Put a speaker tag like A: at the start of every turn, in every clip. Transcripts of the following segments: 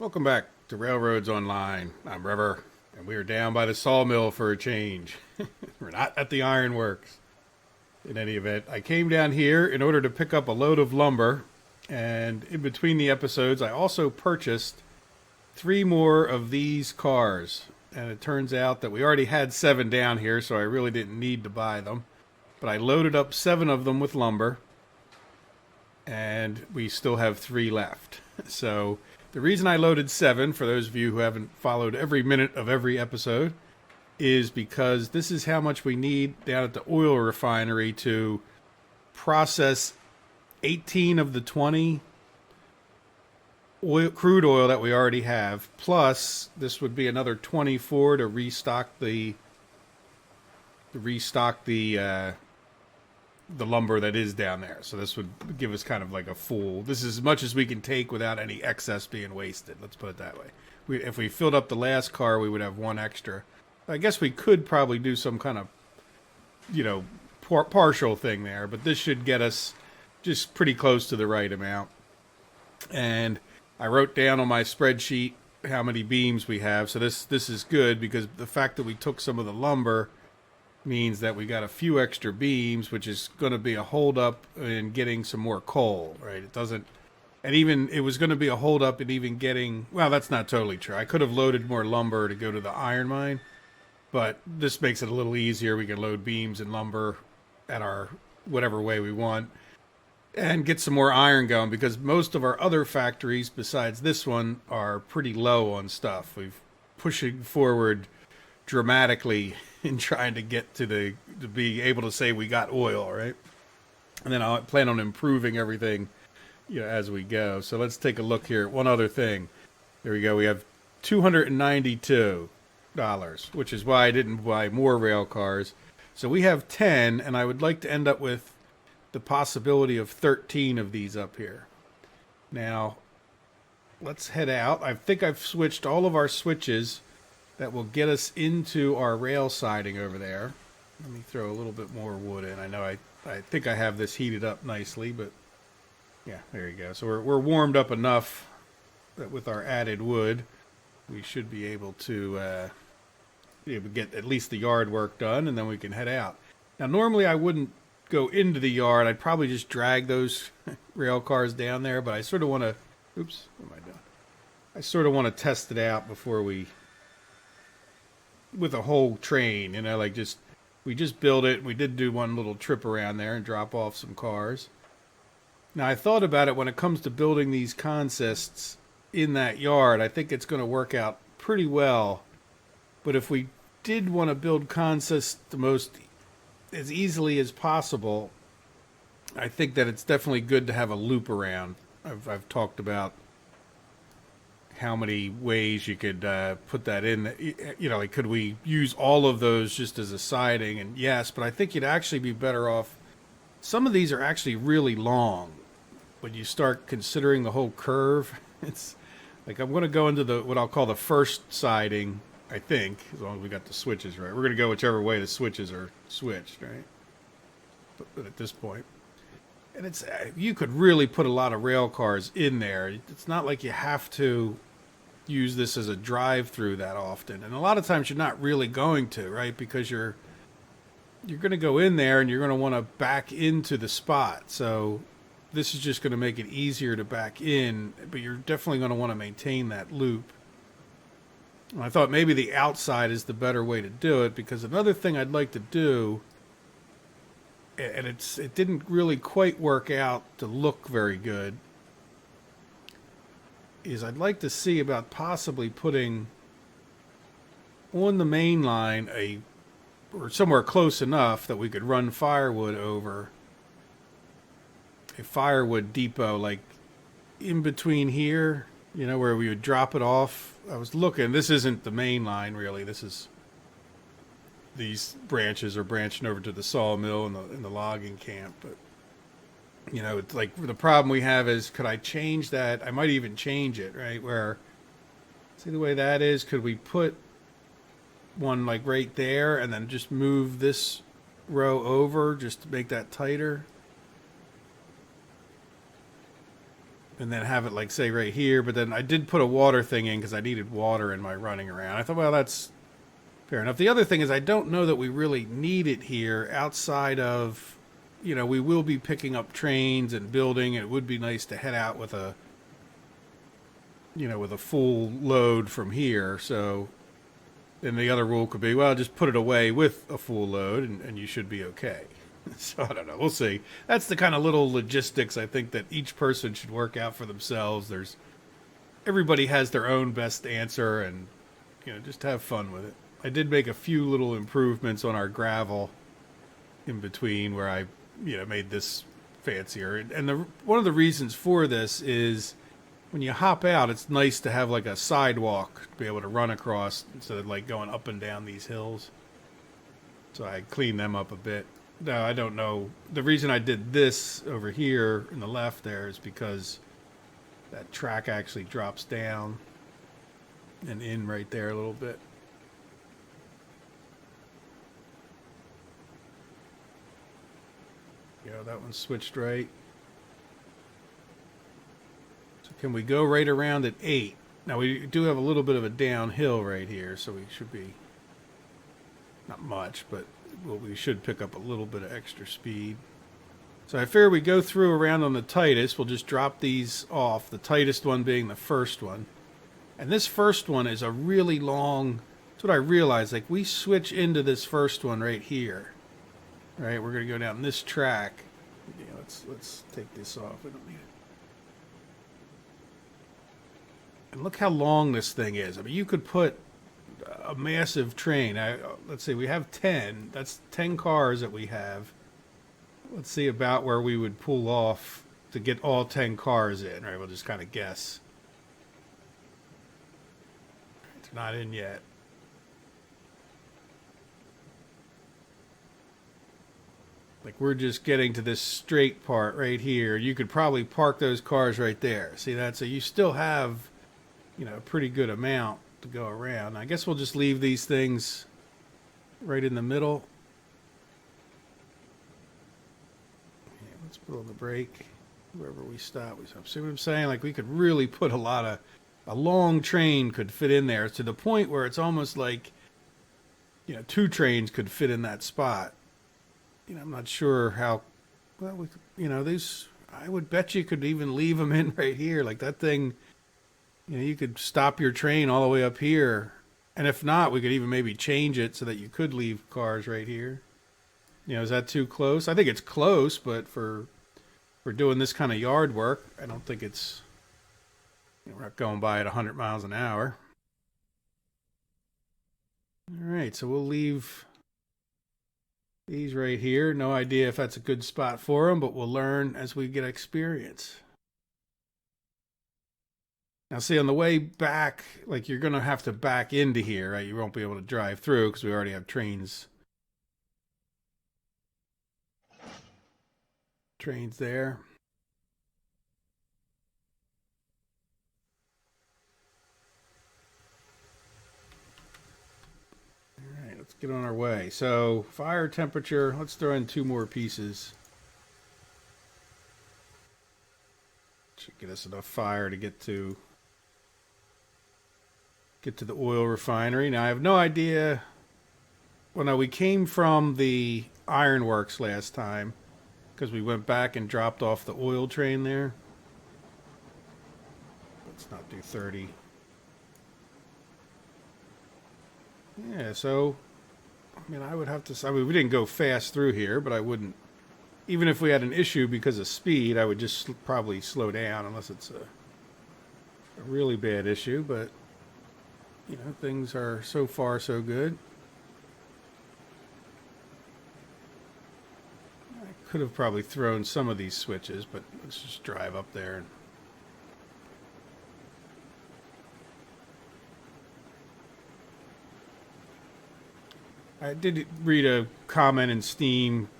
A: Welcome back to Railroads Online. I'm River, and we are down by the sawmill for a change. We're not at the ironworks. In any event, I came down here in order to pick up a load of lumber, and in between the episodes, I also purchased 3 more of these cars. And it turns out that we already had 7 down here, so I really didn't need to buy them. But I loaded up 7 of them with lumber, and we still have 3 left. So the reason I loaded 7, for those of you who haven't followed every minute of every episode, is because this is how much we need down at the oil refinery to process 18 of the 20 crude oil that we already have. Plus, this would be another 24 to restock the lumber that is down there. So this would give us kind of like a full, this is as much as we can take without any excess being wasted. Let's put it that way. If we filled up the last car, we would have 1 extra. I guess we could probably do some kind of, partial thing there, but this should get us just pretty close to the right amount. And I wrote down on my spreadsheet how many beams we have. So this is good, because the fact that we took some of the lumber means that we got a few extra beams, which is going to be a holdup in getting some more coal, right? It doesn't, and even it was going to be a holdup in even getting, well, that's not totally true. I could have loaded more lumber to go to the iron mine, but this makes it a little easier. We can load beams and lumber at our whatever way we want and get some more iron going, because most of our other factories besides this one are pretty low on stuff. We've pushing forward dramatically in trying to get to be able to say we got oil, right? And then I plan on improving everything, as we go. So let's take a look here at one other thing. There we go. We have $292, which is why I didn't buy more rail cars. So we have 10, and I would like to end up with the possibility of 13 of these up here. Now, let's head out. I think I've switched all of our switches that will get us into our rail siding over there. Let me throw a little bit more wood in. I know I think I have this heated up nicely, but yeah, there you go. So we're warmed up enough that with our added wood, we should be able to get at least the yard work done, and then we can head out. Now, normally I wouldn't go into the yard. I'd probably just drag those rail cars down there, but I sort of want to, oops, what am I doing? I sort of want to test it out before we, with a whole train, we just build it. We did do one little trip around there and drop off some cars. Now, I thought about it when it comes to building these consists in that yard. I think it's going to work out pretty well. But if we did want to build consists as easily as possible, I think that it's definitely good to have a loop around. I've talked about how many ways you could put that in. Could we use all of those just as a siding? And yes, but I think you'd actually be better off. Some of these are actually really long. When you start considering the whole curve, it's like I'm going to go into what I'll call the first siding, I think, as long as we got the switches right. We're going to go whichever way the switches are switched, right? But at this point. And it's, you could really put a lot of rail cars in there. It's not like you have to use this as a drive-through that often. And a lot of times you're not really going to, right? Because you're going to go in there and you're going to want to back into the spot. So this is just going to make it easier to back in, but you're definitely going to want to maintain that loop. And I thought maybe the outside is the better way to do it, because another thing I'd like to do, and it didn't really quite work out to look very good, is I'd like to see about possibly putting on the main line or somewhere close enough that we could run firewood over, a firewood depot, like in between here, where we would drop it off. I was looking, this isn't the main line really, this is, these branches are branching over to the sawmill and the logging camp. But it's like the problem we have is, could I change that? I might even change it, right? Where, see the way that is, could we put one like right there and then just move this row over just to make that tighter? and then have it like say right here. But then I did put a water thing in because I needed water in my running around. I thought, well, that's fair enough. The other thing is I don't know that we really need it here outside of, you know, we will be picking up trains and building. It would be nice to head out with a, you know, with a full load from here. So then the other rule could be, well, just put it away with a full load and you should be okay. So I don't know. We'll see. That's the kind of little logistics I think that each person should work out for themselves. Everybody has their own best answer, and, you know, just have fun with it. I did make a few little improvements on our gravel in between where I, you know, made this fancier. And one of the reasons for this is when you hop out, it's nice to have like a sidewalk to be able to run across instead of like going up and down these hills. So I cleaned them up a bit. No, I don't know. The reason I did this over here in the left there is because that track actually drops down and in right there a little bit. Yeah, that one switched right. So can we go right around at 8? Now we do have a little bit of a downhill right here, so we should be, not much, but we should pick up a little bit of extra speed. So I figure we go through around on the tightest. We'll just drop these off, the tightest one being the first one. And this first one is a really long, that's what I realized, like we switch into this first one right here. Right, we're going to go down this track. Yeah, let's take this off. We don't need it. And look how long this thing is. I mean, you could put a massive train. Let's see, we have 10. That's 10 cars that we have. Let's see about where we would pull off to get all 10 cars in. Right, we'll just kind of guess. It's not in yet. Like we're just getting to this straight part right here. You could probably park those cars right there. See that? So you still have, you know, a pretty good amount to go around. I guess we'll just leave these things right in the middle. Yeah, let's put on the brake. Wherever we stop, we stop. See what I'm saying? Like we could really put a long train could fit in there to the point where it's almost like, you know, 2 trains could fit in that spot. You know, I'm not sure how, well, we could, you know, these, I would bet you could even leave them in right here. Like that thing, you know, you could stop your train all the way up here. And if not, we could even maybe change it so that you could leave cars right here. You know, is that too close? I think it's close, but for doing this kind of yard work, I don't think it's, you know, we're not going by at 100 miles an hour. All right, so we'll leave these right here. No idea if that's a good spot for them, but we'll learn as we get experience. Now, see, on the way back, like you're going to have to back into here, right? You won't be able to drive through because we already have trains there. All right, let's get on our way. So, fire temperature, let's throw in 2 more pieces. Should get us enough fire to get to the oil refinery. Now, I have no idea. Well, no, we came from the ironworks last time because we went back and dropped off the oil train there. Let's not do 30. Yeah, so, I mean, I would have to, I mean, we didn't go fast through here, but I wouldn't, even if we had an issue because of speed, I would just probably slow down unless it's a really bad issue, but, you know, things are so far so good. I could have probably thrown some of these switches, but let's just drive up there. I did read a comment in Steam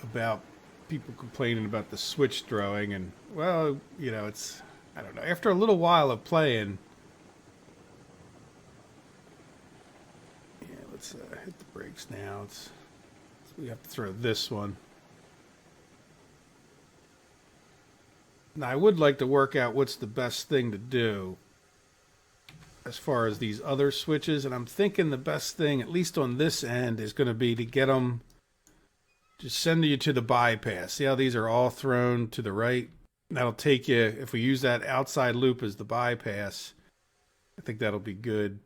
A: about people complaining about the switch throwing, and, well, you know, it's, I don't know, after a little while of playing, yeah, let's hit the brakes now. We have to throw this one. Now, I would like to work out what's the best thing to do as far as these other switches, and I'm thinking the best thing, at least on this end, is going to be to get them, just send you to the bypass. See how these are all thrown to the right? That'll take you, if we use that outside loop as the bypass, I think that'll be good.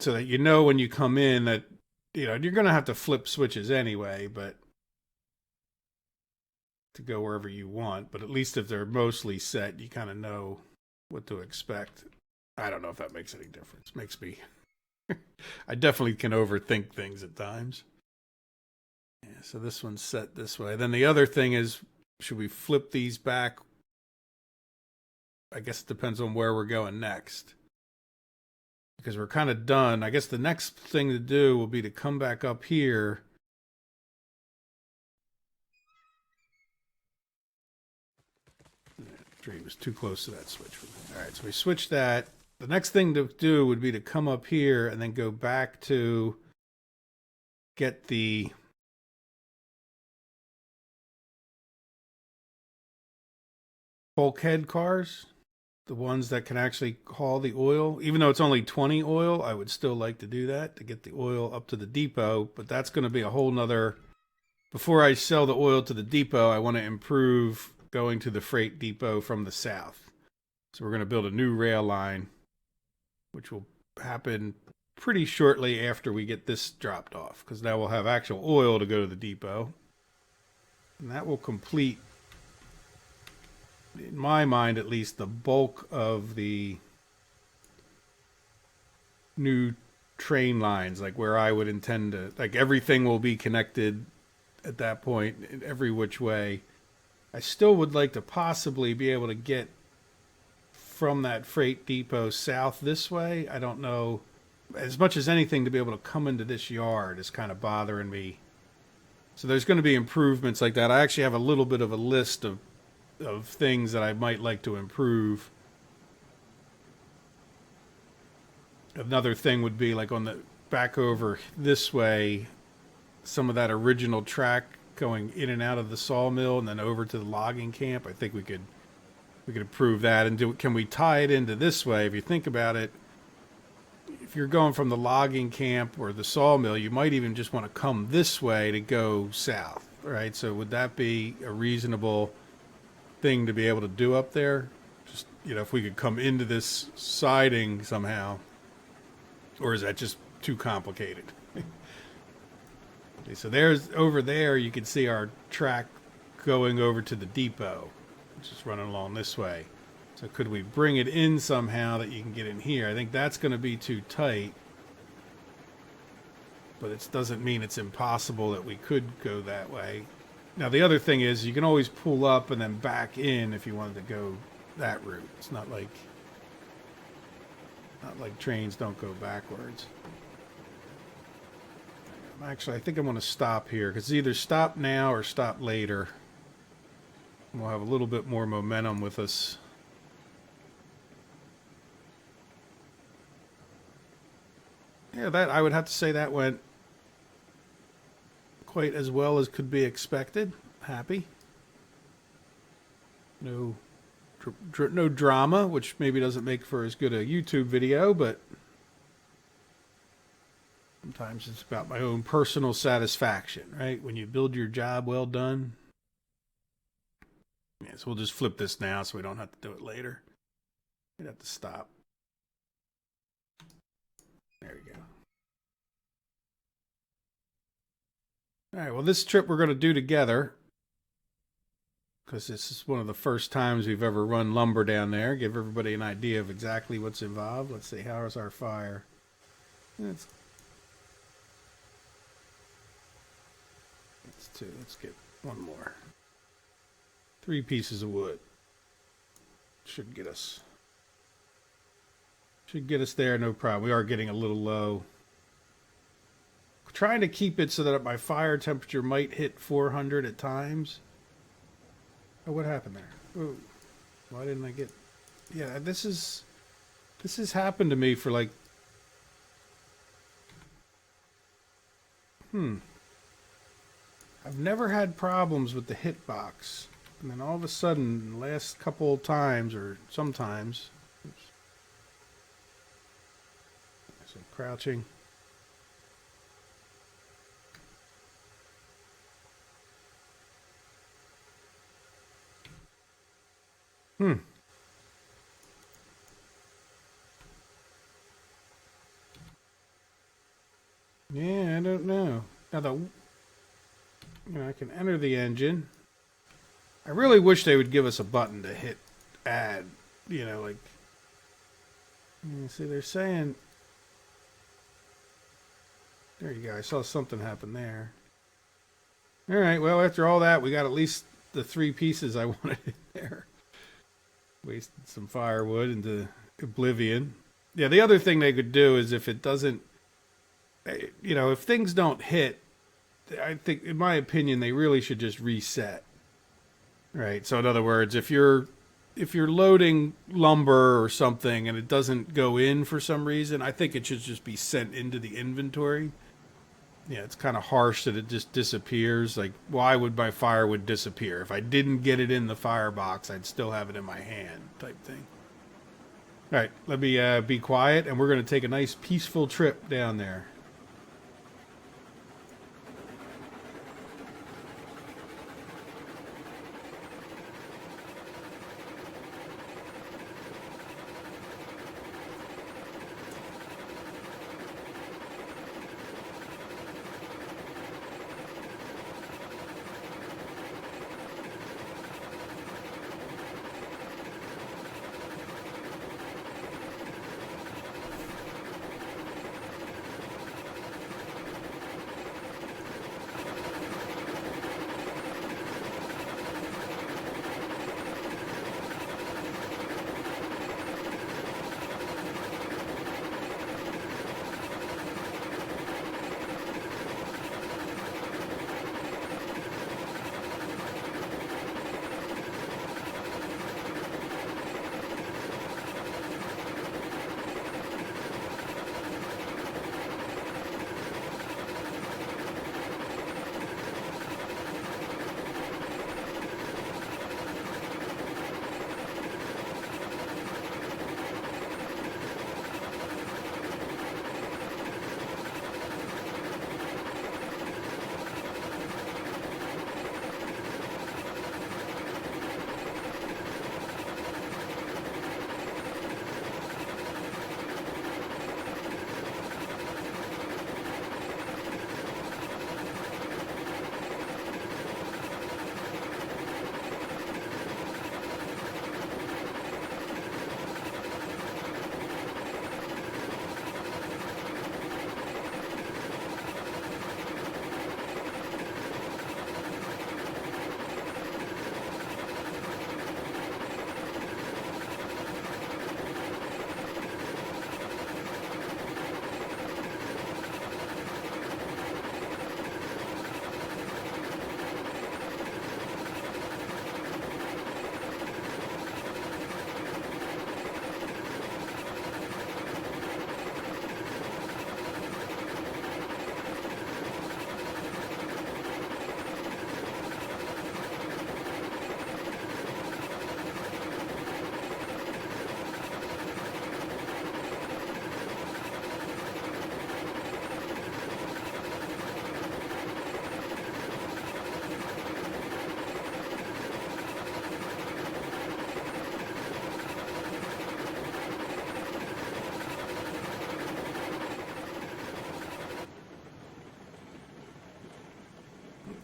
A: So that you know when you come in that, you know, you're going to have to flip switches anyway, but to go wherever you want. But at least if they're mostly set, you kind of know what to expect. I don't know if that makes any difference. Makes me... I definitely can overthink things at times. Yeah, so this one's set this way. Then the other thing is, should we flip these back? I guess it depends on where we're going next. Because we're kind of done. I guess the next thing to do will be to come back up here. It was too close to that switch. All right, so we switched that. The next thing to do would be to come up here and then go back to get the bulkhead cars, the ones that can actually haul the oil. Even though it's only 20 oil, I would still like to do that to get the oil up to the depot, but that's going to be a whole nother... Before I sell the oil to the depot, I want to improve going to the freight depot from the south. So we're going to build a new rail line, which will happen pretty shortly after we get this dropped off, because now we'll have actual oil to go to the depot. And that will complete, in my mind at least, the bulk of the new train lines, like where I would intend to, like everything will be connected at that point in every which way. I still would like to possibly be able to get from that freight depot south this way. I don't know, as much as anything, to be able to come into this yard is kind of bothering me. So there's going to be improvements like that. I actually have a little bit of a list of things that I might like to improve. Another thing would be like on the back over this way, some of that original track going in and out of the sawmill and then over to the logging camp. I think we could improve that and do. Can we tie it into this way? If you think about it, if you're going from the logging camp or the sawmill, you might even just want to come this way to go south, right? So would that be a reasonable thing to be able to do up there? Just, you know, if we could come into this siding somehow, or is that just too complicated? Okay, so there's, over there you can see our track going over to the depot, which is running along this way. So could we bring it in somehow that you can get in here? I think that's going to be too tight, but it doesn't mean it's impossible that we could go that way. Now the other thing is you can always pull up and then back in if you wanted to go that route. It's not like trains don't go backwards. Actually, I think I'm going to stop here because it's either stop now or stop later. We'll have a little bit more momentum with us. Yeah, that I would have to say that went quite as well as could be expected. Happy. No drama, which maybe doesn't make for as good a YouTube video, but sometimes it's about my own personal satisfaction, right? When you build your job well done. Yeah, so we'll just flip this now so we don't have to do it later. We'd have to stop. There we go. All right, well, this trip we're going to do together because this is one of the first times we've ever run lumber down there. Give everybody an idea of exactly what's involved. Let's see, how is our fire? That's two. Let's get one more. 3 pieces of wood. Should get us there, no problem. We are getting a little low. Trying to keep it so that my fire temperature might hit 400 at times. Oh, what happened there? Ooh, why didn't I get... Yeah, this has happened to me for like... I've never had problems with the hitbox. And then all of a sudden, the last couple of times, or sometimes, oops, I said crouching. Yeah, I don't know. Now I can enter the engine. I really wish they would give us a button to hit add. Like, see, they're saying. There you go. I saw something happen there. All right. Well, after all that, we got at least the 3 pieces I wanted in there. Wasted some firewood into oblivion. Yeah, the other thing they could do is if it doesn't, if things don't hit, I think, in my opinion, they really should just reset. Right. So in other words, if you're loading lumber or something and it doesn't go in for some reason, I think it should just be sent into the inventory. Yeah, it's kind of harsh that it just disappears. Like, why would my firewood disappear? If I didn't get it in the firebox, I'd still have it in my hand, type thing. All right, let me be quiet, and we're going to take a nice peaceful trip down there.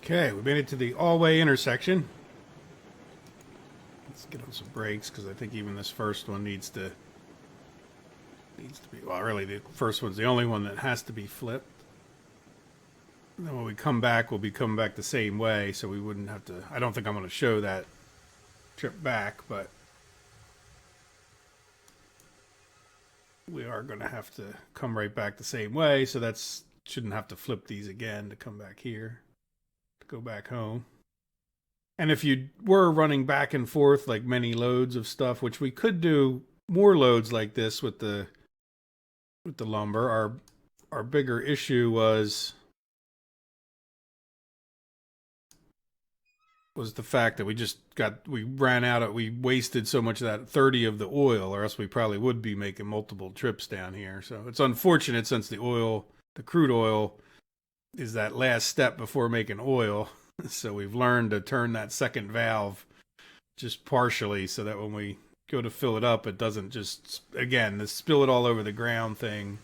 A: Okay, we made it to the all-way intersection. Let's get on some brakes because I think even this first one needs to be. Well, really, the first one's the only one that has to be flipped. And then when we come back, we'll be coming back the same way, so we wouldn't have to. I don't think I'm going to show that trip back, but we are going to have to come right back the same way, so that's shouldn't have to flip these again to come back here. Go back home. And if you were running back and forth like many loads of stuff, which we could do more loads like this with the lumber, our bigger issue was was the fact that we wasted so much of that 30 of the oil, or else we probably would be making multiple trips down here. So it's unfortunate, since the crude oil is that last step before making oil. So we've learned to turn that second valve just partially, so that when we go to fill it up, it doesn't just, again, the spill it all over the ground thing.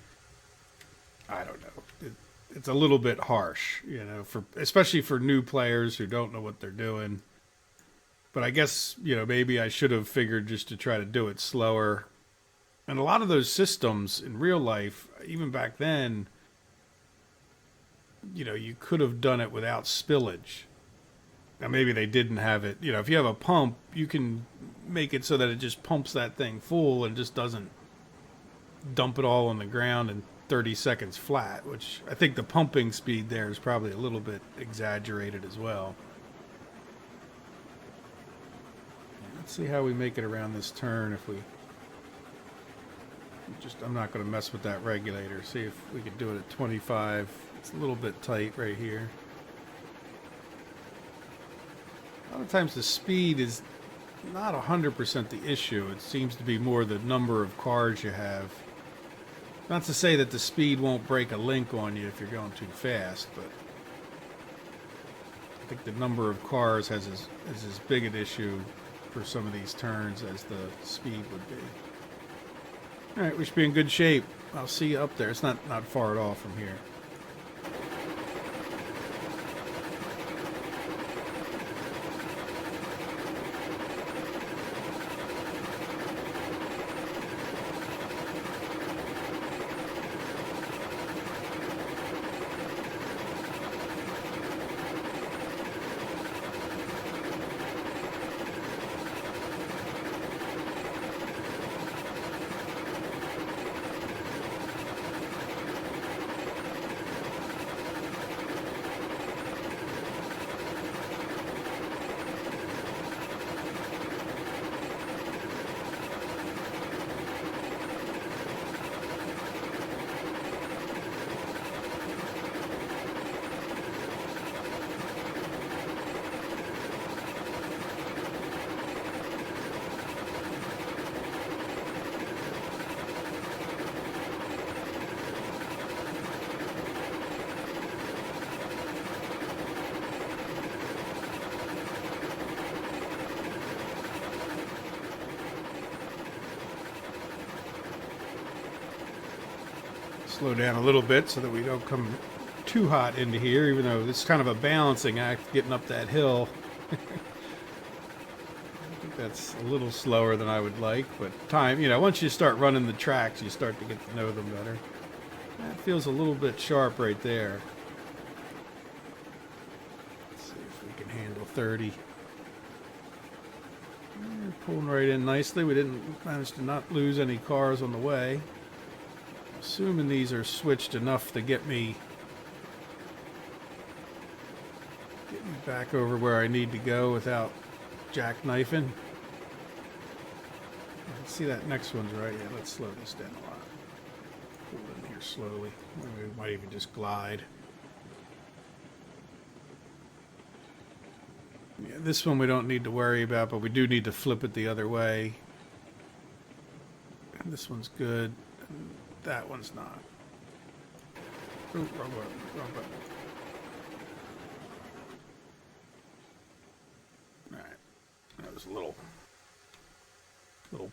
A: I don't know. It's a little bit harsh, especially for new players who don't know what they're doing. But I guess, maybe I should have figured just to try to do it slower. And a lot of those systems in real life, even back then, you could have done it without spillage. Now, maybe they didn't have it. If you have a pump, you can make it so that it just pumps that thing full and just doesn't dump it all on the ground in 30 seconds flat, which I think the pumping speed there is probably a little bit exaggerated as well. Let's see how we make it around this turn. I'm not going to mess with that regulator. See if we can do it at 25. It's a little bit tight right here. A lot of times the speed is not 100% the issue. It seems to be more the number of cars you have. Not to say that the speed won't break a link on you if you're going too fast, but I think the number of cars is as big an issue for some of these turns as the speed would be. Alright, we should be in good shape. I'll see you up there. It's not far at all from here. Slow down a little bit so that we don't come too hot into here, even though it's kind of a balancing act getting up that hill. I think that's a little slower than I would like, but once you start running the tracks, you start to get to know them better. That feels a little bit sharp right there. Let's see if we can handle 30. We're pulling right in nicely. We didn't manage to not lose any cars on the way. Assuming these are switched enough to get me back over where I need to go without jackknifing. Let's see, that next one's right. Yeah, let's slow this down a lot. Pull in here slowly. Maybe we might even just glide. Yeah, this one we don't need to worry about, but we do need to flip it the other way. And this one's good. That one's not. Ooh, wrong button. Alright. That was a little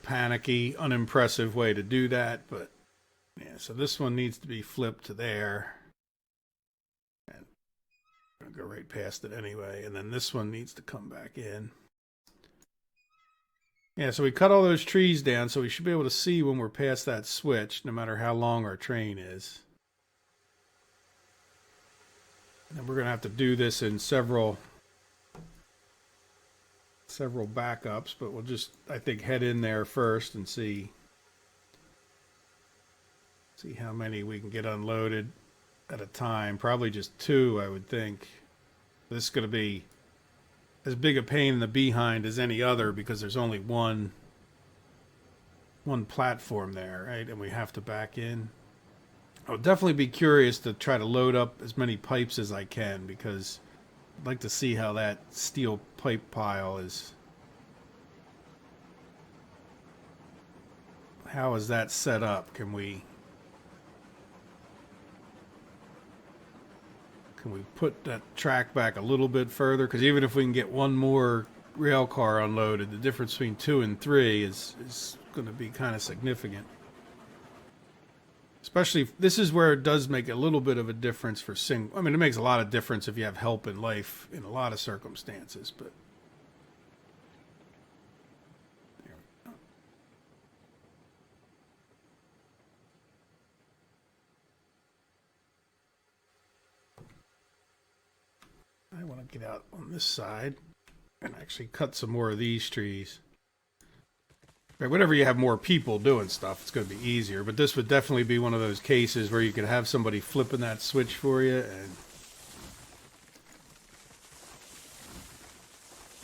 A: panicky, unimpressive way to do that, but yeah, so this one needs to be flipped to there. And I'm gonna go right past it anyway, and then this one needs to come back in. Yeah, so we cut all those trees down, so we should be able to see when we're past that switch, no matter how long our train is. And we're going to have to do this in several backups, but we'll just, I think, head in there first and see how many we can get unloaded at a time. Probably just 2, I would think. This is going to be as big a pain in the behind as any other, because there's only one platform there, right? And we have to back in. I'll definitely be curious to try to load up as many pipes as I can, because I'd like to see how that steel pipe pile is. How is that set up? Can we put that track back a little bit further? Because even if we can get one more rail car unloaded, the difference between 2 and 3 is going to be kind of significant. Especially if this is where it does make a little bit of a difference for single. I mean, it makes a lot of difference if you have help in life in a lot of circumstances, but there we go. I want to get out on this side and actually cut some more of these trees. Right, whenever you have more people doing stuff, it's going to be easier. But this would definitely be one of those cases where you could have somebody flipping that switch for you. And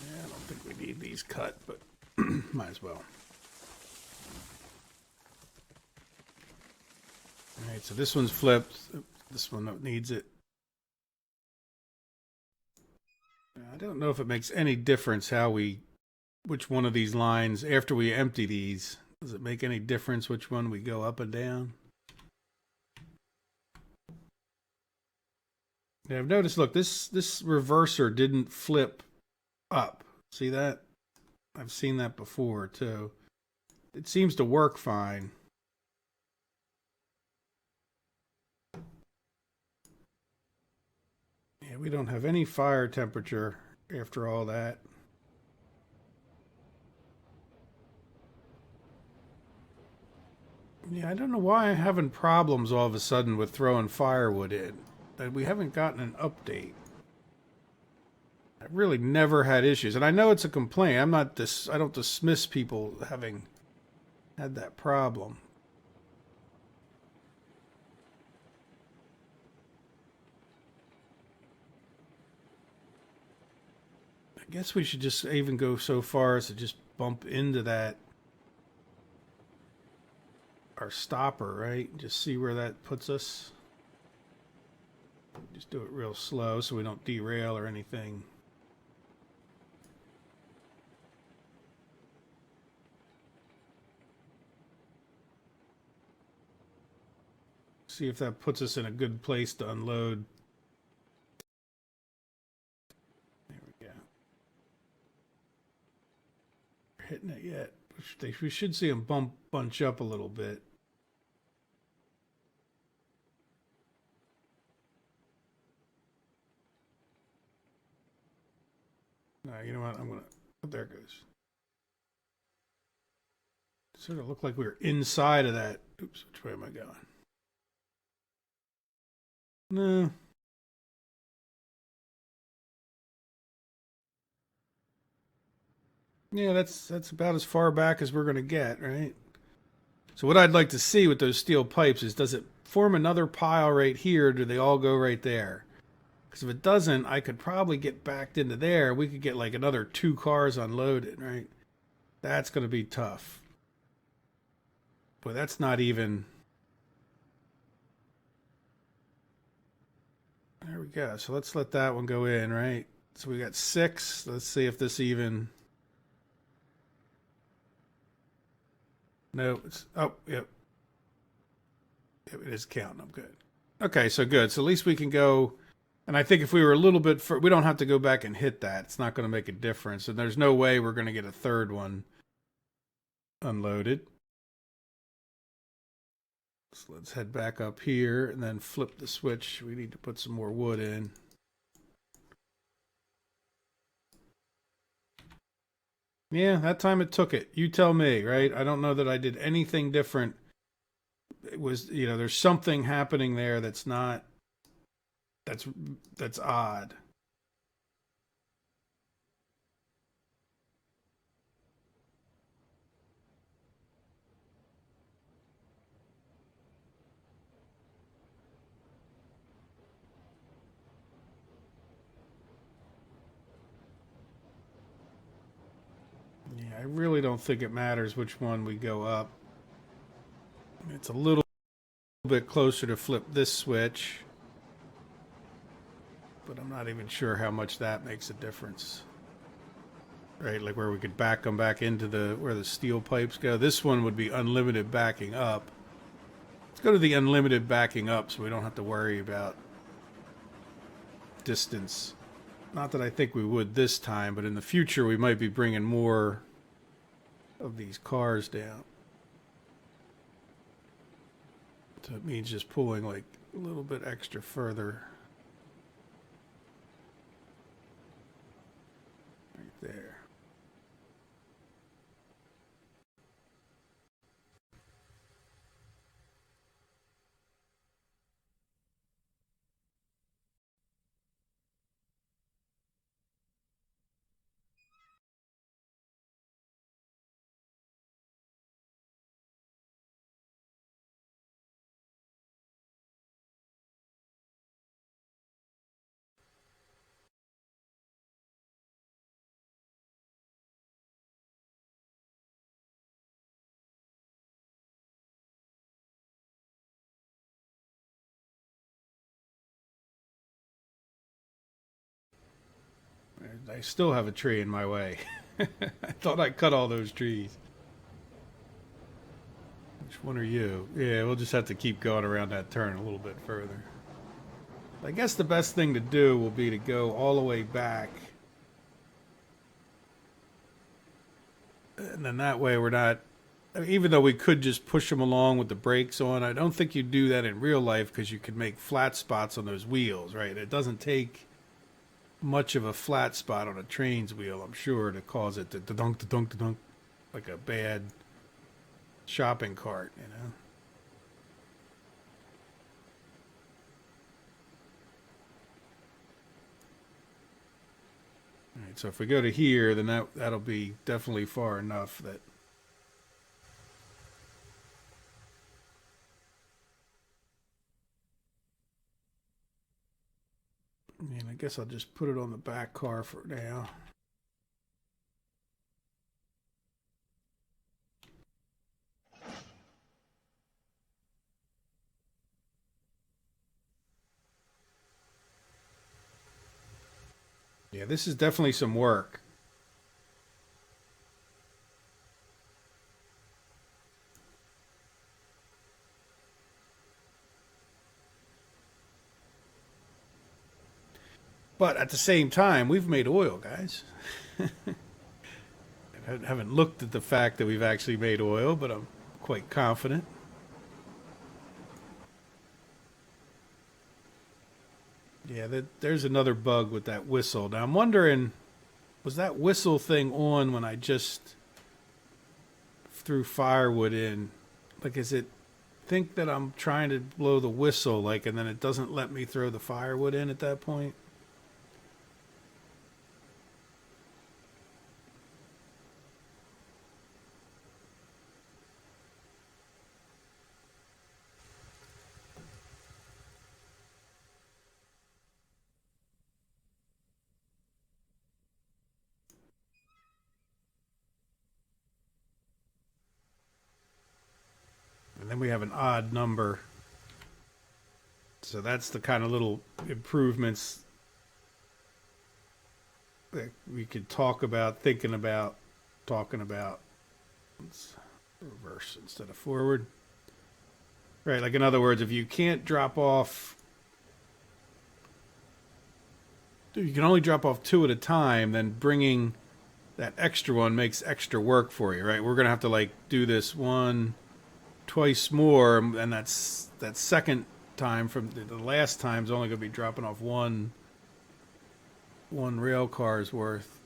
A: yeah, I don't think we need these cut, but might as well. All right, so this one's flipped. This one needs it. I don't know if it makes any difference which one of these lines, after we empty these, does it make any difference which one we go up and down? Yeah, I've noticed, look, this reverser didn't flip up. See that? I've seen that before too. It seems to work fine. Yeah, we don't have any fire temperature after all that. Yeah, I don't know why I'm having problems all of a sudden with throwing firewood in. We haven't gotten an update. I've really never had issues, and I know it's a complaint. I don't dismiss people having had that problem. I guess we should just even go so far as to just bump into that, our stopper, right? Just see where that puts us. Just do it real slow so we don't derail or anything. See if that puts us in a good place to unload. There we go. We're hitting it yet. We should see them bunch up a little bit. No, you know what? I'm gonna. Oh, there it goes. Sort of looked like we were inside of that. Oops, which way am I going? No. Yeah, that's about as far back as we're gonna get, right? So what I'd like to see with those steel pipes is, does it form another pile right here, or do they all go right there? Because if it doesn't, I could probably get backed into there. We could get like another 2 cars unloaded, right? That's going to be tough. Boy, that's not even... There we go. So let's let that one go in, right? So we got 6. Let's see if this even... No, it's... Oh, yep. It is counting. I'm good. Okay, so good. So at least we can go... And I think if we were a little bit... we don't have to go back and hit that. It's not going to make a difference. And there's no way we're going to get a third one unloaded. So let's head back up here and then flip the switch. We need to put some more wood in. Yeah, that time it took it. You tell me, right? I don't know that I did anything different. It was, you know, there's something happening there that's not... That's odd. Yeah, I really don't think it matters which one we go up. It's a little bit closer to flip this switch. but I'm not even sure how much that makes a difference. Right, like where we could back them back into where the steel pipes go. This one would be unlimited backing up. Let's go to the unlimited backing up so we don't have to worry about distance. Not that I think we would this time, but in the future we might be bringing more of these cars down. So it means just pulling like a little bit extra further. Right there. I still have a tree in my way. I thought I cut all those trees. Which one are you? Yeah, we'll just have to keep going around that turn a little bit further. I guess the best thing to do will be to go all the way back. And then that way we're not... I mean, even though we could just push them along with the brakes on, I don't think you do that in real life because you could make flat spots on those wheels, right? It doesn't take much of a flat spot on a train's wheel, I'm sure, to cause it to dunk, dunk, dunk, like a bad shopping cart, you know? All right, so if we go to here, then that'll be definitely far enough that... And I guess I'll just put it on the back car for now. Yeah, this is definitely some work. But at the same time, we've made oil, guys. I haven't looked at the fact that we've actually made oil, but I'm quite confident. Yeah, there's another bug with that whistle. Now I'm wondering, was that whistle thing on when I just threw firewood in? Like, is it think that I'm trying to blow the whistle, like, and then it doesn't let me throw the firewood in at that point? And then we have an odd number. So that's the kind of little improvements that we could talk about, thinking about, talking about. Let's reverse instead of forward. Right, like in other words, if you can't drop off, you can only drop off 2 at a time, then bringing that extra one makes extra work for you, right? We're going to have to like do this one twice more, and that's that second time from the last time is only going to be dropping off one rail car's worth.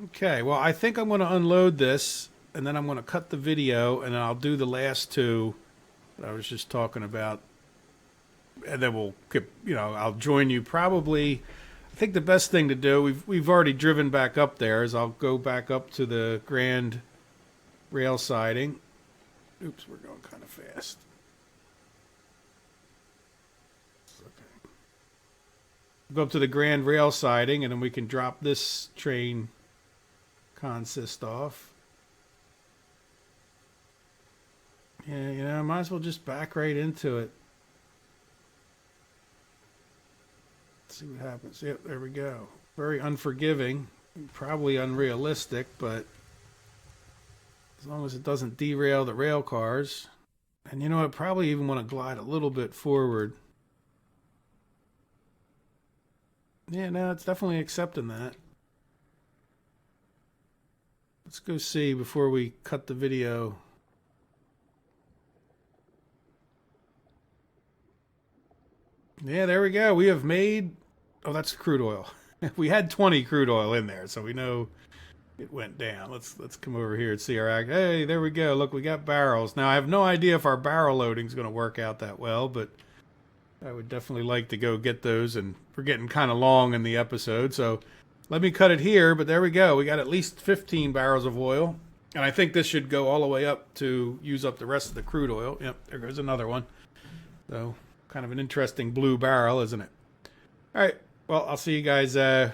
A: Okay, well, I think I'm going to unload this, and then I'm going to cut the video, and then I'll do the last 2 that I was just talking about, and then we'll get, I'll join you probably. I think the best thing to do, we've already driven back up there, is I'll go back up to the Grand Rail siding. Oops, we're going kind of fast. Okay. Go up to the Grand Rail siding, and then we can drop this train consist off. Yeah, you know, I might as well just back right into it. Let's see what happens. Yep, there we go. Very unforgiving, probably unrealistic, but as long as it doesn't derail the rail cars. And you know, I probably even want to glide a little bit forward. Yeah, no, it's definitely accepting that. Let's go see before we cut the video. Yeah, there we go. We have made... Oh, that's crude oil. We had 20 crude oil in there, so we know it went down. Let's come over here and see our act. Hey, there we go. Look, we got barrels. Now, I have no idea if our barrel loading is going to work out that well, but I would definitely like to go get those, and we're getting kind of long in the episode, so let me cut it here, but there we go. We got at least 15 barrels of oil, and I think this should go all the way up to use up the rest of the crude oil. Yep, there goes another one. So, kind of an interesting blue barrel, isn't it? All right, well, I'll see you guys I'd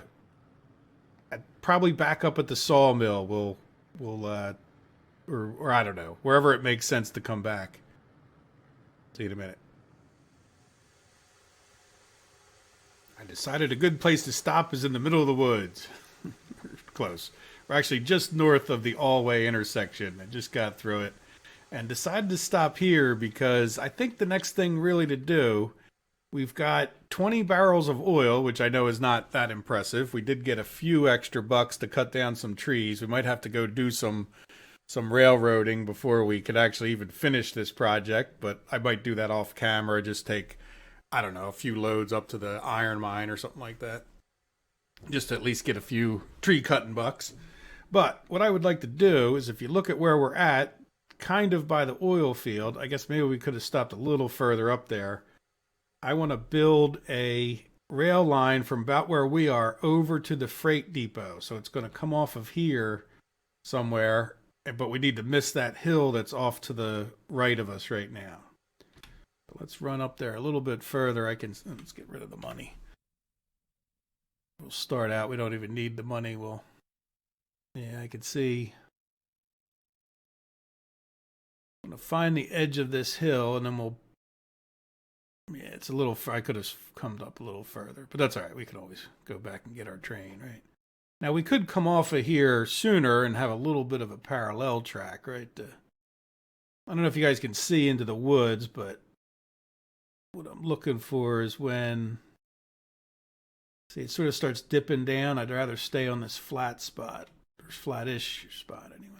A: probably back up at the sawmill. We'll or I don't know, wherever it makes sense to come back. See you in a minute. I decided a good place to stop is in the middle of the woods. Close. We're actually just north of the all-way intersection. I just got through it and decided to stop here because I think the next thing really to do, we've got 20 barrels of oil, which I know is not that impressive. We did get a few extra bucks to cut down some trees. We might have to go do some railroading before we could actually even finish this project, but I might do that off camera, just take, I don't know, a few loads up to the iron mine or something like that. Just to at least get a few tree cutting bucks. But what I would like to do is, if you look at where we're at, kind of by the oil field, I guess maybe we could have stopped a little further up there. I want to build a rail line from about where we are over to the freight depot. So it's going to come off of here somewhere, but we need to miss that hill that's off to the right of us right now. Let's run up there a little bit further. Let's get rid of the money. We'll start out. We don't even need the money. Yeah, I can see. I'm going to find the edge of this hill, and then yeah, it's a little, I could have come up a little further, but that's all right. We can always go back and get our train, right? Now, we could come off of here sooner and have a little bit of a parallel track, right? I don't know if you guys can see into the woods, but what I'm looking for is when, see, it sort of starts dipping down. I'd rather stay on this flat spot, or flattish spot anyway.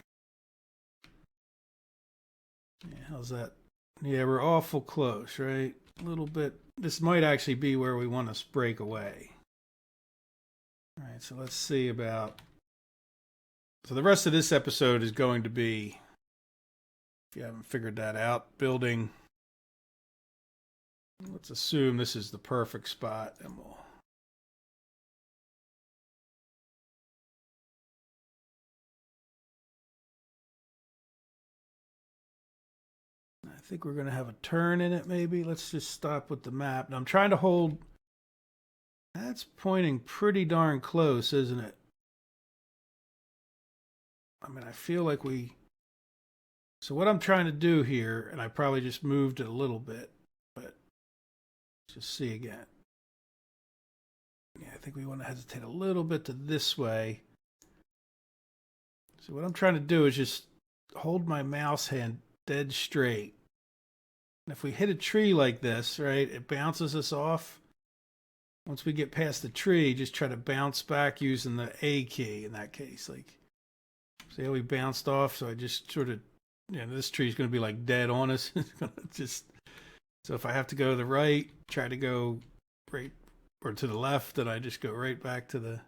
A: Yeah, how's that? Yeah, we're awful close, right? A little bit. This might actually be where we want to break away. All right, so let's see about... So the rest of this episode is going to be, if you haven't figured that out, building... Let's assume this is the perfect spot, and I think we're going to have a turn in it, maybe. Let's just stop with the map. Now, I'm trying to hold... That's pointing pretty darn close, isn't it? I mean, I feel like we... So what I'm trying to do here, and I probably just moved it a little bit, but let's just see again. Yeah, I think we want to hesitate a little bit to this way. So what I'm trying to do is just hold my mouse hand dead straight. And if we hit a tree like this, right, it bounces us off. Once we get past the tree, just try to bounce back using the A key in that case. Like, see how we bounced off? So I just sort of, this tree is going to be like dead on us. It's going to just, so if I have to go to the right, try to go right or to the left, then I just go right back to the,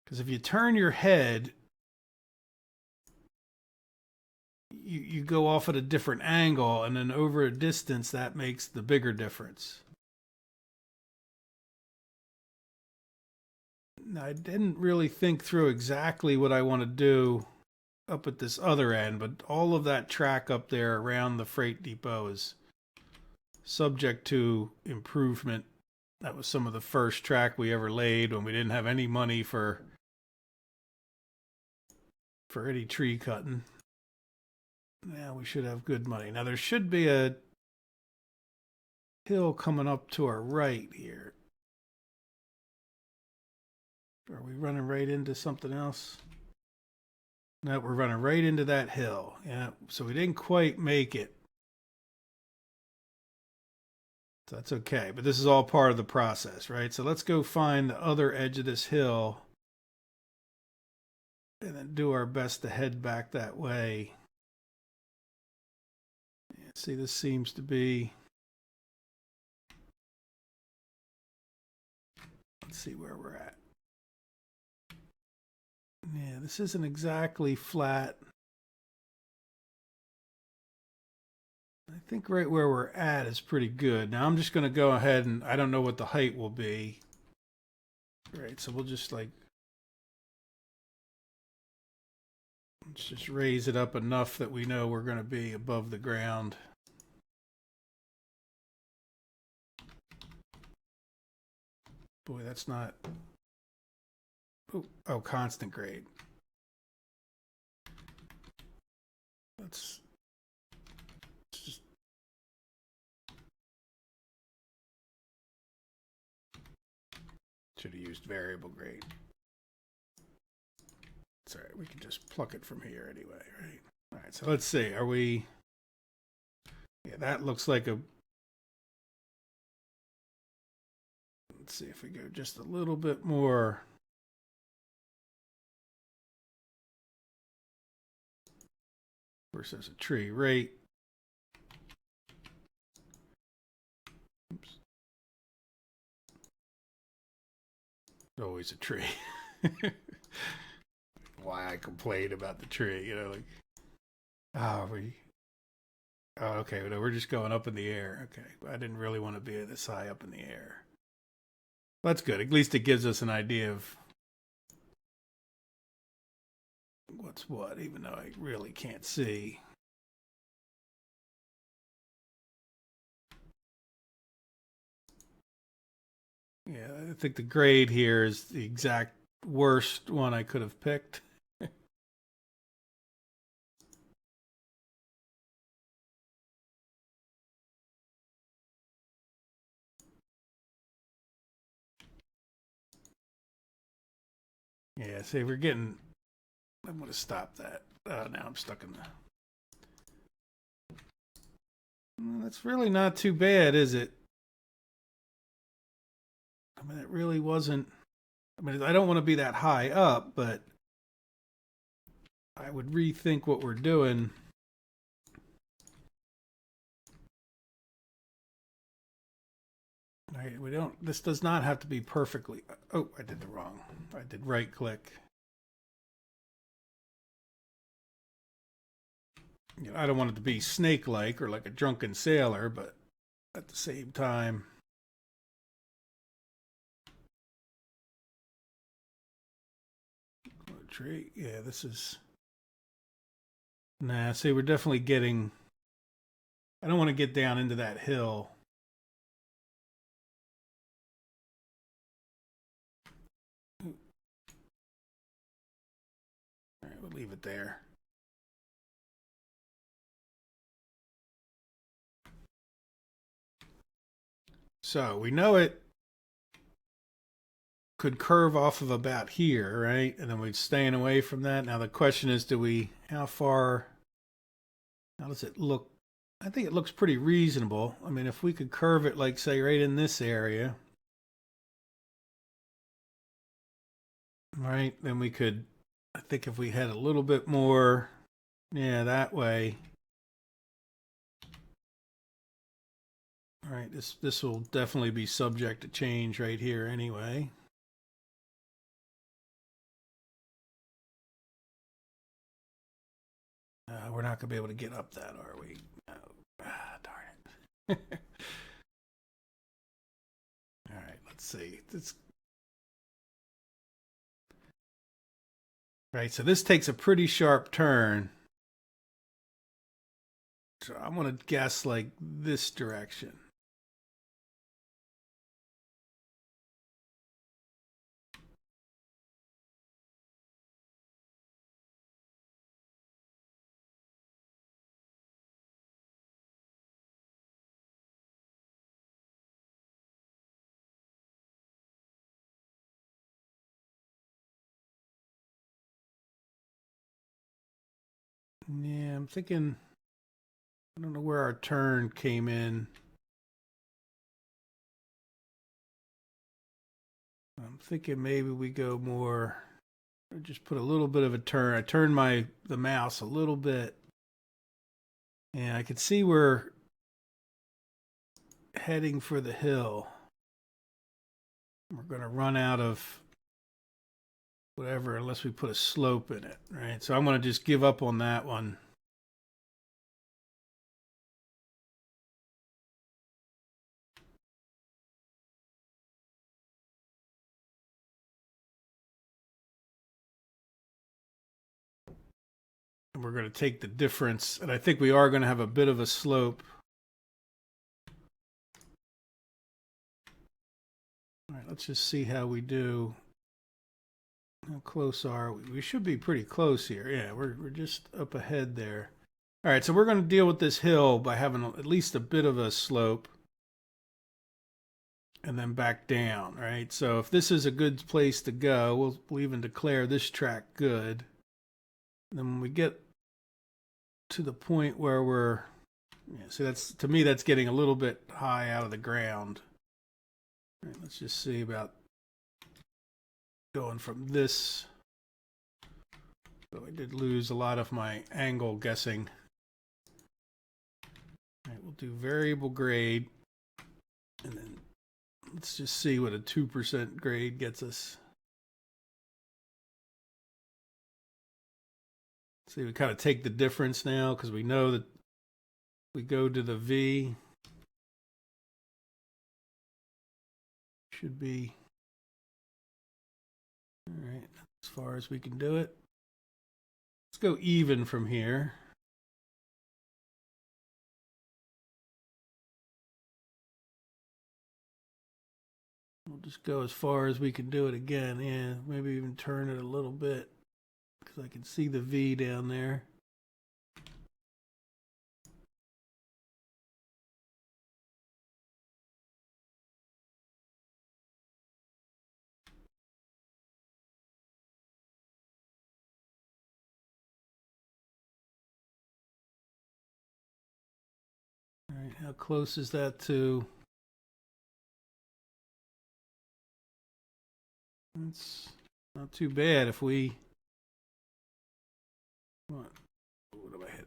A: because if you turn your head, you go off at a different angle, and then over a distance, that makes the bigger difference. Now, I didn't really think through exactly what I want to do up at this other end, but all of that track up there around the freight depot is subject to improvement. That was some of the first track we ever laid when we didn't have any money for any tree cutting. Now we should have good money. Now there should be a hill coming up to our right here. Are we running right into something else? No, we're running right into that hill. Yeah, so we didn't quite make it. So that's okay, but this is all part of the process, right? So let's go find the other edge of this hill and then do our best to head back that way. Yeah, see, this seems to be... Let's see where we're at. Yeah, this isn't exactly flat. I think right where we're at is pretty good. Now I'm just going to go ahead and I don't know what the height will be. Right, so we'll just like... Let's just raise it up enough that we know we're going to be above the ground. Boy, that's not... Oh, constant grade. Let's just... Should have used variable grade. It's all right, we can just pluck it from here anyway, right? All right, so let's see, are we... Yeah, that looks like a... Let's see if we go just a little bit more... Of course, there's a tree, right? Oops. Always a tree. Why I complain about the tree, you know, like, oh, okay, no, we're just going up in the air. Okay, I didn't really want to be this high up in the air. That's good. At least it gives us an idea of what's what, even though I really can't see. Yeah, I think the grade here is the exact worst one I could have picked. Yeah, see, we're getting... I'm going to stop that. Now I'm stuck in the... That's really not too bad, is it? I mean, it really wasn't... I mean, I don't want to be that high up, but I would rethink what we're doing. Right, we don't... This does not have to be perfectly... Oh, I did the wrong. I did right click. You know, I don't want it to be snake-like or like a drunken sailor, but at the same time... Tree. Yeah, this is... Nah, see, we're definitely getting... I don't want to get down into that hill. All right, we'll leave it there. So we know it could curve off of about here, right? And then we're staying away from that. Now the question is, how far, how does it look? I think it looks pretty reasonable. I mean, if we could curve it, like, say, right in this area, right, then we could, I think if we had a little bit more, yeah, that way. All right, this will definitely be subject to change right here anyway. We're not going to be able to get up that, are we? No. Darn it. All right, let's see. Right, so this takes a pretty sharp turn. So I'm going to guess like this direction. Yeah, I'm thinking, I don't know where our turn came in. I'm thinking maybe we go more, just put a little bit of a turn. I turned the mouse a little bit, and I could see we're heading for the hill. We're going to run out of whatever unless we put a slope in it, right? So I'm going to just give up on that one. And we're going to take the difference, and I think we are going to have a bit of a slope. All right, let's just see how we do. How close are we? We should be pretty close here. Yeah, we're just up ahead there. All right, so we're going to deal with this hill by having at least a bit of a slope and then back down, right? So if this is a good place to go, we'll even declare this track good. And then when we get to the point where we're, yeah, see, that's, to me, that's getting a little bit high out of the ground. All right, let's just see about going from this. So I did lose a lot of my angle guessing. All right, we'll do variable grade, and then let's just see what a 2% grade gets us. See, we kind of take the difference now because we know that we go to the V. Should be all right as far as we can do it. Let's go even from here. We'll just go as far as we can do it again. Yeah, maybe even turn it a little bit because I can see the V down there. All right, how close is that to? It's not too bad if we. What am I hitting?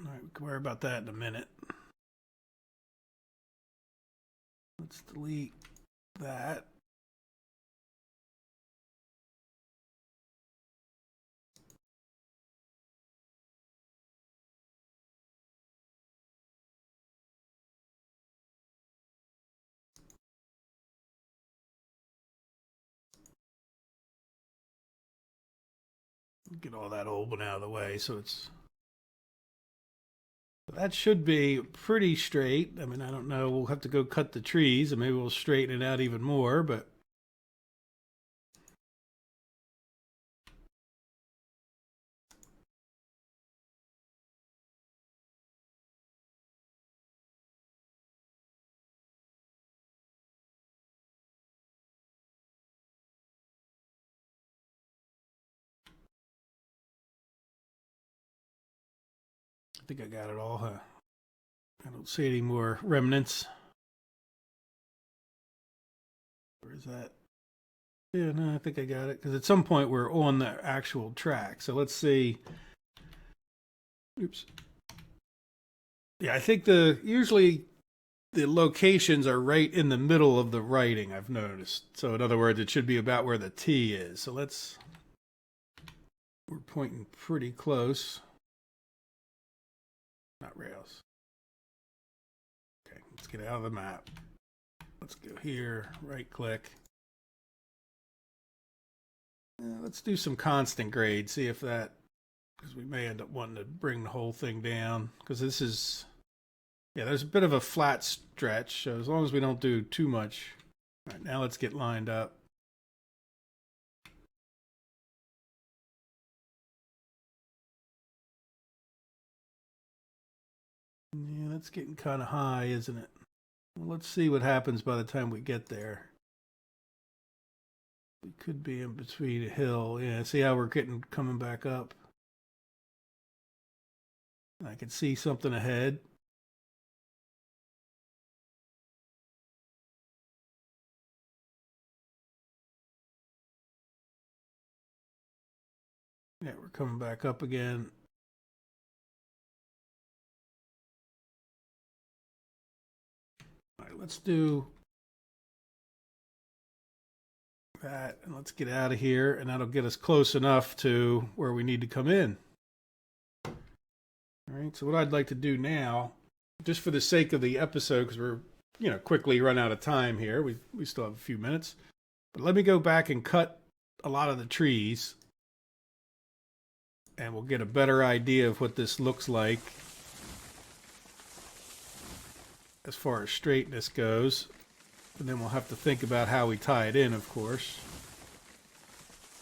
A: All right, we can worry about that in a minute. Let's delete that. Get all that old one out of the way so it's. That should be pretty straight. I mean, I don't know. We'll have to go cut the trees and maybe we'll straighten it out even more, but. I think I got it all, huh? I don't see any more remnants. Where is that? Yeah, no, I think I got it. Because at some point we're on the actual track. So let's see. Oops. Yeah, I think usually the locations are right in the middle of the writing, I've noticed. So in other words, it should be about where the T is. So we're pointing pretty close. Not rails. Okay, let's get out of the map. Let's go here, right click. Let's do some constant grade, see if that, because we may end up wanting to bring the whole thing down. Because this is, yeah, there's a bit of a flat stretch, so as long as we don't do too much. All right, now let's get lined up. Yeah, that's getting kind of high, isn't it? Well, let's see what happens by the time we get there. We could be in between a hill. Yeah, see how we're getting coming back up. I can see something ahead. Yeah, we're coming back up again. All right, let's do that and let's get out of here, and that'll get us close enough to where we need to come in. All right, so what I'd like to do now, just for the sake of the episode, because we're quickly run out of time here, we still have a few minutes, but let me go back and cut a lot of the trees, and we'll get a better idea of what this looks like as far as straightness goes. And then we'll have to think about how we tie it in, of course.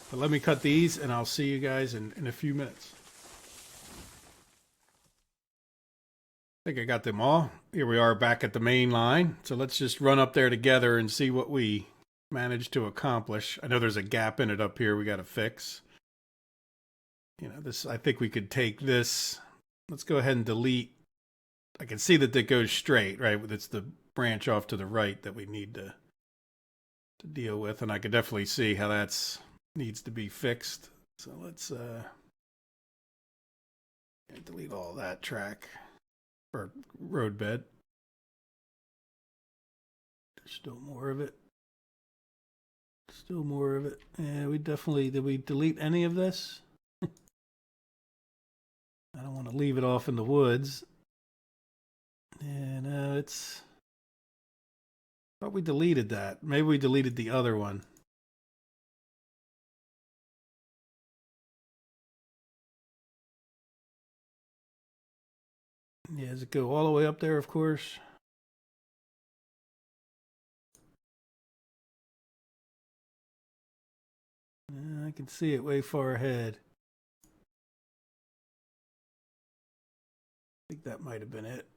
A: But let me cut these, and I'll see you guys in a few minutes. I think I got them all. Here we are back at the main line. So let's just run up there together and see what we managed to accomplish. I know there's a gap in it up here we got to fix. This, I think we could take this. Let's go ahead and delete. I can see that it goes straight, right? It's the branch off to the right that we need to deal with, and I could definitely see how that's needs to be fixed. So let's delete all that track or road bed. There's still more of it. Still more of it. Yeah, we definitely, did we delete any of this? I don't want to leave it off in the woods. Yeah, no, it's, I thought we deleted that. Maybe we deleted the other one. Yeah, does it go all the way up there, of course? I can see it way far ahead. I think that might have been it.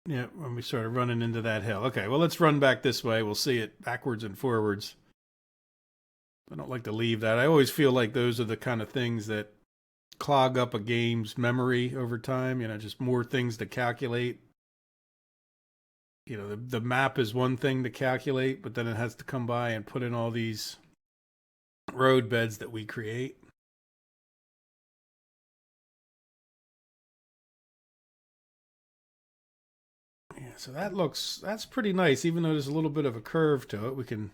A: Yeah, when we started running into that hill. Okay, well, let's run back this way. We'll see it backwards and forwards. I don't like to leave that. I always feel like those are the kind of things that clog up a game's memory over time. Just more things to calculate. The map is one thing to calculate, but then it has to come by and put in all these road beds that we create. Yeah, so that's pretty nice, even though there's a little bit of a curve to it. We can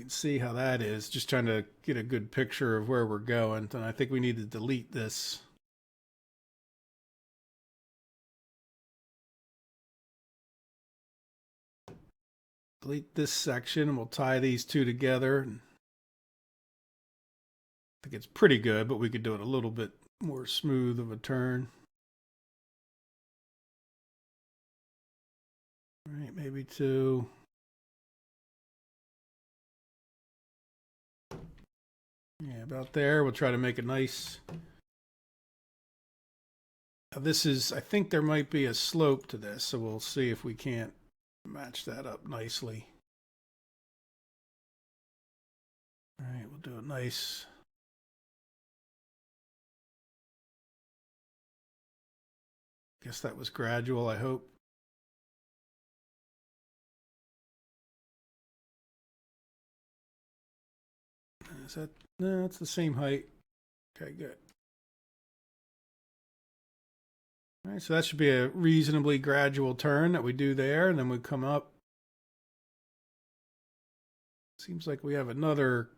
A: see how that is, just trying to get a good picture of where we're going. And I think we need to delete this. Delete this section, and we'll tie these two together. I think it's pretty good, but we could do it a little bit more smooth of a turn. All right, maybe two. Yeah, about there. We'll try to make a nice. This is, I think there might be a slope to this, so we'll see if we can't match that up nicely. All right, we'll do a nice. Guess that was gradual, I hope. Is that, no, it's the same height. Okay, good. All right, so that should be a reasonably gradual turn that we do there, and then we come up. Seems like we have another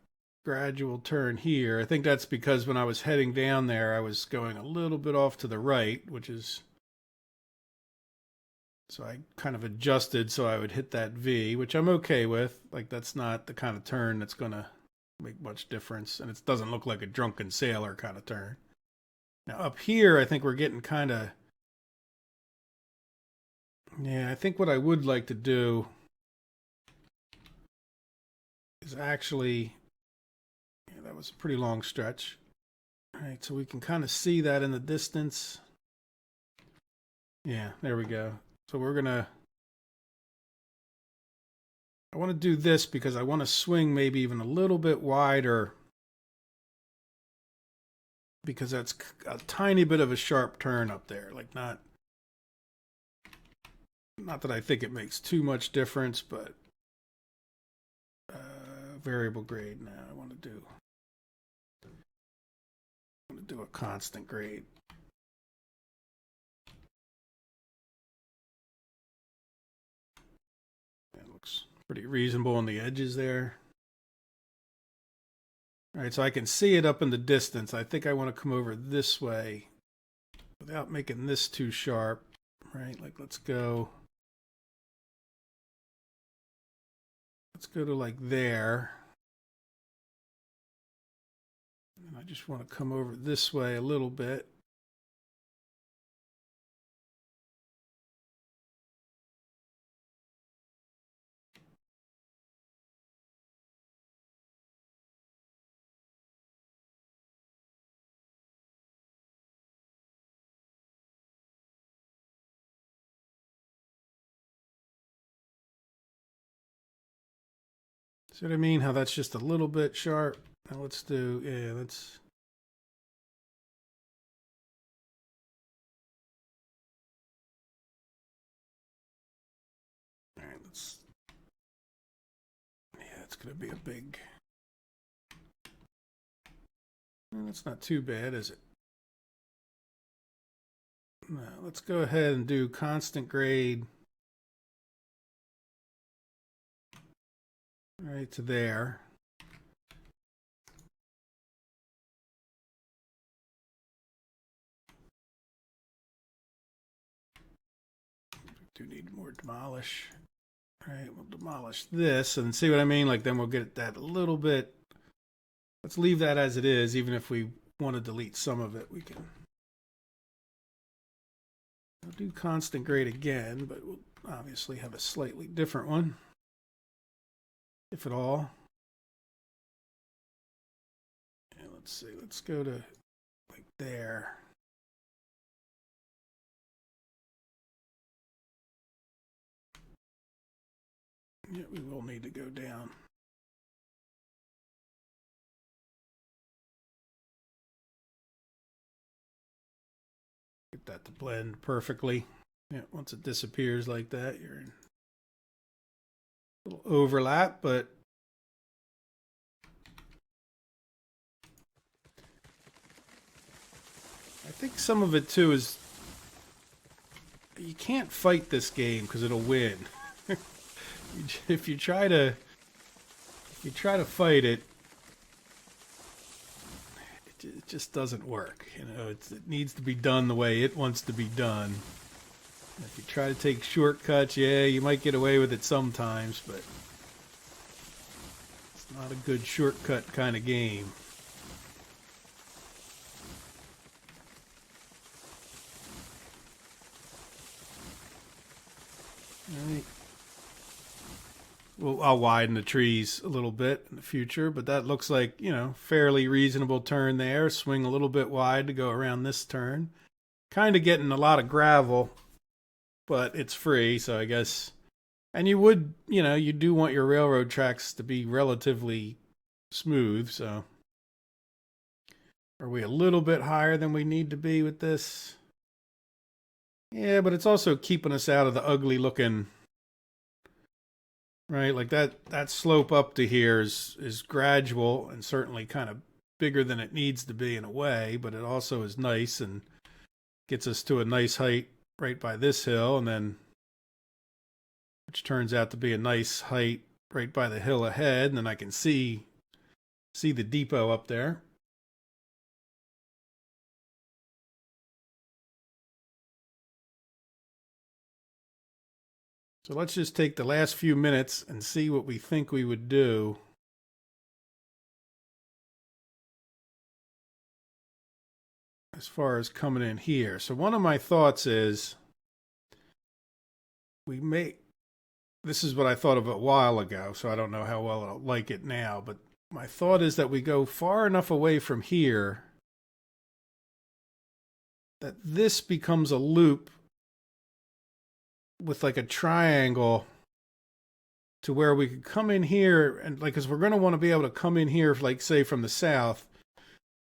A: gradual turn here. I think that's because when I was heading down there, I was going a little bit off to the right, which is, so I kind of adjusted so I would hit that V, which I'm okay with. Like, that's not the kind of turn that's going to make much difference, and it doesn't look like a drunken sailor kind of turn. Now up here, I think we're getting kind of, yeah, I think what I would like to do is actually, yeah, that was a pretty long stretch. All right, so we can kind of see that in the distance. Yeah, there we go. So I want to do this because I want to swing maybe even a little bit wider, because that's a tiny bit of a sharp turn up there. Like not that I think it makes too much difference, but variable grade. Now I want to do a constant grade. That looks pretty reasonable on the edges there. All right, so I can see it up in the distance. I think I want to come over this way without making this too sharp, right? Like let's go to like there. And I just want to come over this way a little bit. See what I mean? How that's just a little bit sharp. Now let's do, let's. All right, it's going to be a big. Well, that's not too bad, is it? No, let's go ahead and do constant grade. Right to there. Do need more demolish. All right, we'll demolish this and see what I mean. Like then we'll get that a little bit. Let's leave that as it is, even if we want to delete some of it, we can. We'll do constant grade again, but we'll obviously have a slightly different one, if at all. And let's see, let's go to like there. Yeah, we will need to go down. Get that to blend perfectly. Yeah, once it disappears like that, you're in a little overlap, but I think some of it too is you can't fight this game because it'll win. If you try to fight it, it just doesn't work. You know, it needs to be done the way it wants to be done. If you try to take shortcuts, yeah, you might get away with it sometimes, but it's not a good shortcut kind of game. All right. Well, I'll widen the trees a little bit in the future, but that looks like, you know, fairly reasonable turn there. Swing a little bit wide to go around this turn. Kind of getting a lot of gravel, but it's free, so I guess. And you would, you know, you do want your railroad tracks to be relatively smooth, so. Are we a little bit higher than we need to be with this? Yeah, but it's also keeping us out of the ugly looking. Right, like that slope up to here is gradual and certainly kind of bigger than it needs to be in a way, but it also is nice and gets us to a nice height right by this hill, and then which turns out to be a nice height right by the hill ahead, and then I can see the depot up there. So let's just take the last few minutes and see what we think we would do. As far as coming in here. So one of my thoughts is this is what I thought of a while ago, so I don't know how well I'll like it now, but my thought is that we go far enough away from here that this becomes a loop with like a triangle to where we could come in here and like, because we're going to want to be able to come in here, like say from the south,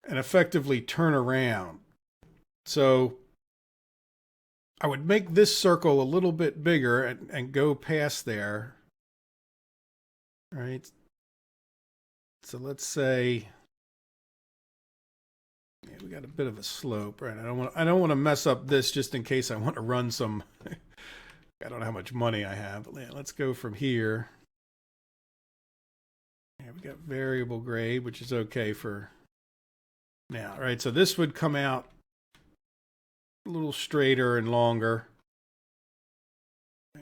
A: and effectively turn around. So I would make this circle a little bit bigger and go past there. All right. So let's say, yeah, we got a bit of a slope, right? I don't want to mess up this just in case I want to run some. I don't know how much money I have. But yeah, let's go from here. Yeah, we got variable grade, which is okay for now, right? So this would come out a little straighter and longer.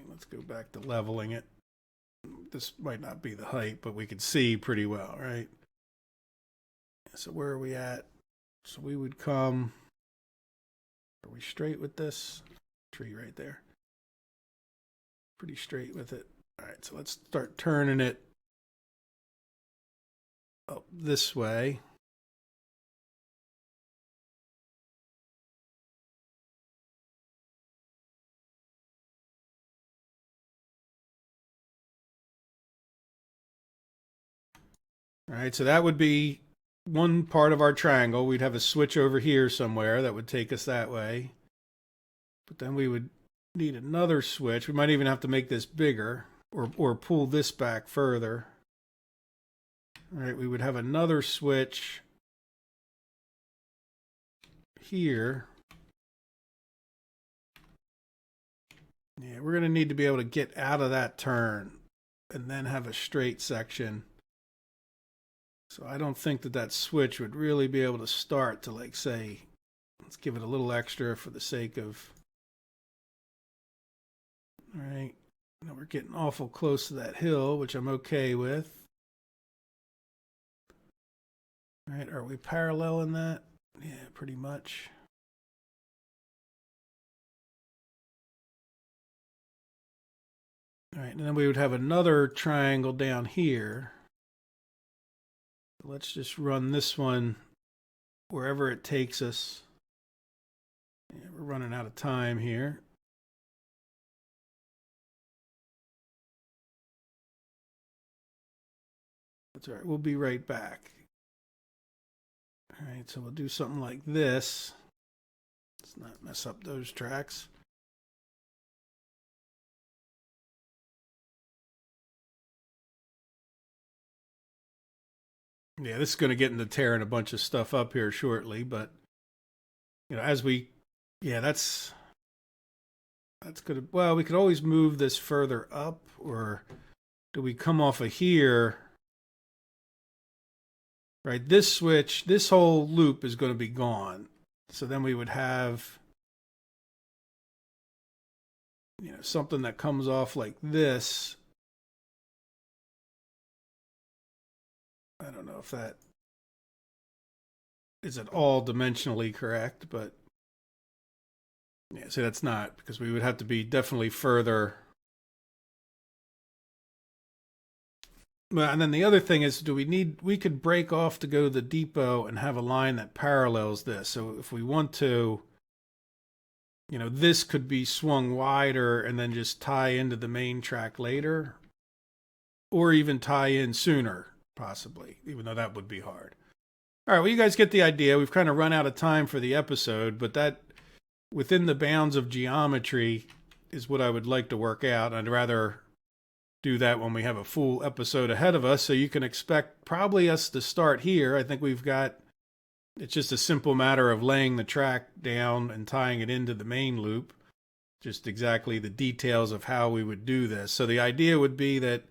A: Let's go back to leveling it. This might not be the height, but we could see pretty well, right? So where are we at? So we would come, are we straight with this? Tree right there. Pretty straight with it. All right, so let's start turning it up this way. All right, so that would be one part of our triangle. We'd have a switch over here somewhere that would take us that way. But then we would need another switch. We might even have to make this bigger or pull this back further. All right, we would have another switch here. Yeah, we're going to need to be able to get out of that turn and then have a straight section. So I don't think that switch would really be able to start to, like, say, let's give it a little extra for the sake of, all right, now we're getting awful close to that hill, which I'm okay with. All right, are we paralleling that? Yeah, pretty much. All right, and then we would have another triangle down here. Let's just run this one wherever it takes us. Yeah, we're running out of time here. That's all right. We'll be right back. All right, so we'll do something like this. Let's not mess up those tracks. Yeah, this is going to get into tearing a bunch of stuff up here shortly, but you know, as we, yeah, that's good. Well, we could always move this further up, or do we come off of here? Right, this switch, this whole loop is going to be gone. So then we would have, you know, something that comes off like this. I don't know if that is at all dimensionally correct, but yeah, see, that's not, because we would have to be definitely further. And then the other thing is, we could break off to go to the depot and have a line that parallels this. So if we want to, you know, this could be swung wider and then just tie into the main track later, or even tie in sooner, possibly, even though that would be hard. All right, well, you guys get the idea. We've kind of run out of time for the episode, but that, within the bounds of geometry, is what I would like to work out. I'd rather do that when we have a full episode ahead of us, so you can expect probably us to start here. I think we've got, it's just a simple matter of laying the track down and tying it into the main loop, just exactly the details of how we would do this. So the idea would be that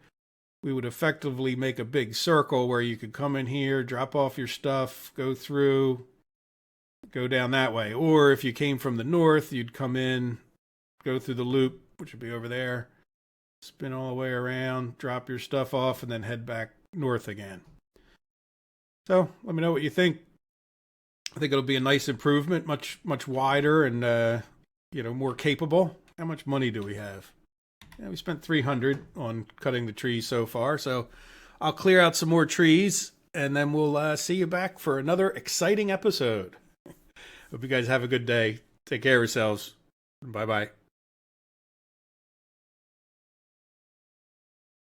A: we would effectively make a big circle where you could come in here, drop off your stuff, go through, go down that way. Or if you came from the north, you'd come in, go through the loop, which would be over there, spin all the way around, drop your stuff off, and then head back north again. So let me know what you think. I think it'll be a nice improvement, much wider and you know, more capable. How much money do we have? Yeah, we spent $300 on cutting the trees so far, so I'll clear out some more trees, and then we'll see you back for another exciting episode. Hope you guys have a good day. Take care of yourselves. Bye-bye.